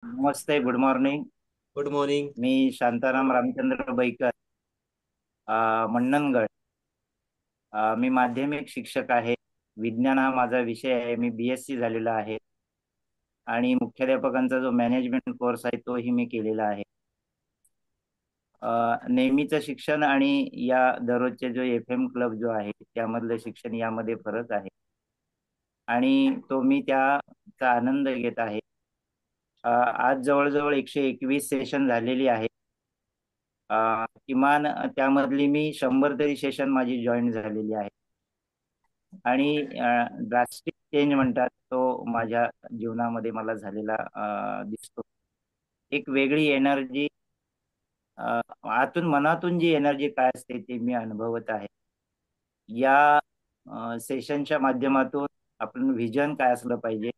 नमस्ते, good morning. Good morning. मी शांताराम रामचंद्र बैकर, मंडणगड. मी माध्यमिक शिक्षक आहे. विज्ञान हा माझा विषय आहे. मी BSc झालेला आहे आणि मुख्याध्यापकांचा जो मॅनेजमेंट कोर्स आहे तोही मी केलेला आहे. नेहमीचं शिक्षण आणि या दररोजचे जो FM क्लब जो आहे त्यामधलं शिक्षण यामध्ये फरक आहे आणि तो मी त्याचा आनंद घेत आहे. आज जवळजवळ 121 सेशन झालेली आहे. किमान त्यामधली मी 100 तरी सेशन माझी जॉईन झालेली आहे आणि ड्रास्टिक चेंज म्हणतात तो माझ्या जीवनामध्ये मला झालेला दिसतो. एक वेगळी एनर्जी, आतून मनातून जी एनर्जी काय असते ते मी अनुभवत आहे. या सेशनच्या माध्यमातून आपण व्हिजन काय असलं पाहिजे,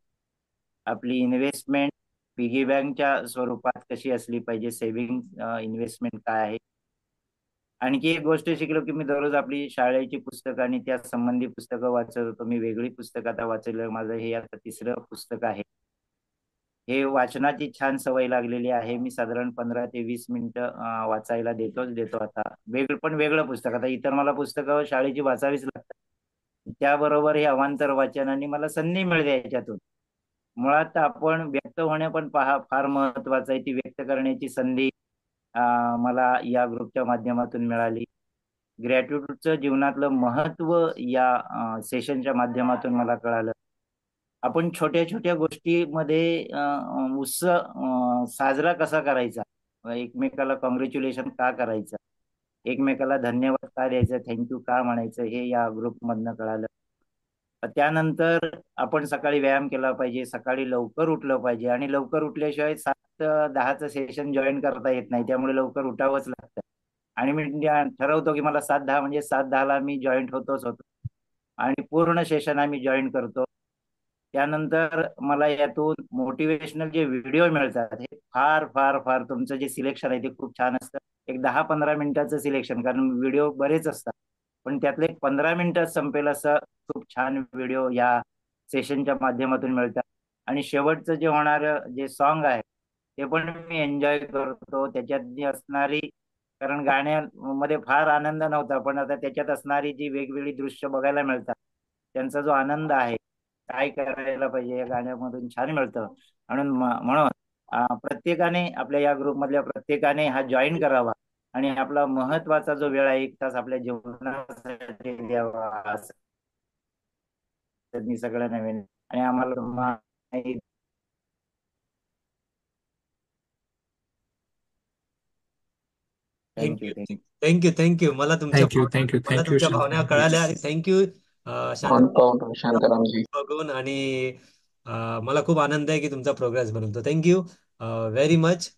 आपली इन्व्हेस्टमेंट पिगी बँकच्या स्वरूपात कशी असली पाहिजे, सेव्हिंग इन्व्हेस्टमेंट काय आहे. आणखी एक गोष्ट शिकलो की मी दररोज आपली शाळेची पुस्तकं आणि त्या संबंधी पुस्तकं वाचत होतो. मी वेगळी पुस्तकं आता वाचलं, माझं हे आता तिसरं पुस्तक आहे. हे वाचनाची छान सवय लागलेली आहे. मी साधारण 15 ते 20 मिनिटं वाचायला देतो आता. पण वेगळं पुस्तक. आता इतर मला पुस्तकं शाळेची वाचावीच लागतात. त्याबरोबर हे अवांतर वाचन आणि मला संधी मिळते याच्यातून. मुळात आपण व्यक्त होणे पण पहा फार महत्वाचं आहे. ती व्यक्त करण्याची संधी मला या ग्रुपच्या माध्यमातून मिळाली. ग्रॅट्यूटचं जीवनातलं महत्व या सेशनच्या माध्यमातून मला कळालं. आपण छोट्या छोट्या गोष्टीमध्ये उत्सव साजरा कसा करायचा, एकमेकाला कॉंग्रॅच्युलेशन का करायचं, एकमेकाला धन्यवाद का द्यायचं, थँक्यू का म्हणायचं, हे या ग्रुपमधनं कळालं. त्यानंतर आपण सकाळी व्यायाम केला पाहिजे, सकाळी लवकर उठलं पाहिजे आणि लवकर उठल्याशिवाय 7-10चं सेशन जॉईन करता येत नाही, त्यामुळे लवकर उठावंच लागतं. आणि मी ठरवतो की मला 7-10 म्हणजे 7-10ला मी जॉईंट होतो आणि पूर्ण सेशन आम्ही जॉईन करतो. त्यानंतर मला यातून मोटिवेशनल जे व्हिडिओ मिळतात हे फार फार फार, तुमचं जे सिलेक्शन आहे ते खूप छान असतं. एक 10-15 मिनिटाचं सिलेक्शन, कारण व्हिडिओ बरेच असतात, पण त्यातले 15 मिनिटात संपेल असं खूप छान व्हिडिओ या सेशनच्या माध्यमातून मिळतात. आणि शेवटचं जे होणारं जे सॉन्ग आहे ते पण मी एन्जॉय करतो. त्याच्यात जी असणारी, कारण गाण्यामध्ये फार आनंद नव्हता, पण आता त्याच्यात असणारी जी वेगवेगळी दृश्य बघायला मिळतात, त्यांचा जो आनंद आहे, काय करायला पाहिजे या गाण्यामधून छान मिळतं. म्हणून प्रत्येकाने, आपल्या या ग्रुपमधल्या प्रत्येकाने हा जॉईन करावा आणि आपला महत्वाचा जो वेळ आहे 1 तास आपल्या जीवनासाठी द्यावा, असं मी सगळं नवीन आणि आम्हाला थँक्यू. थँक्यू. थँक्यू. थँक्यू. मला तुमच्या थँक्यू, भावना थँक्यू, मला थँक्यू तुमच्या भावना शांताराम. कळाल्या आणि थँक्यू शांत ऑन काउंट शांतारामजी. बघून. आणि मला खूप आनंद आहे की तुमचा प्रोग्रेस बनवतो. Thank you very much.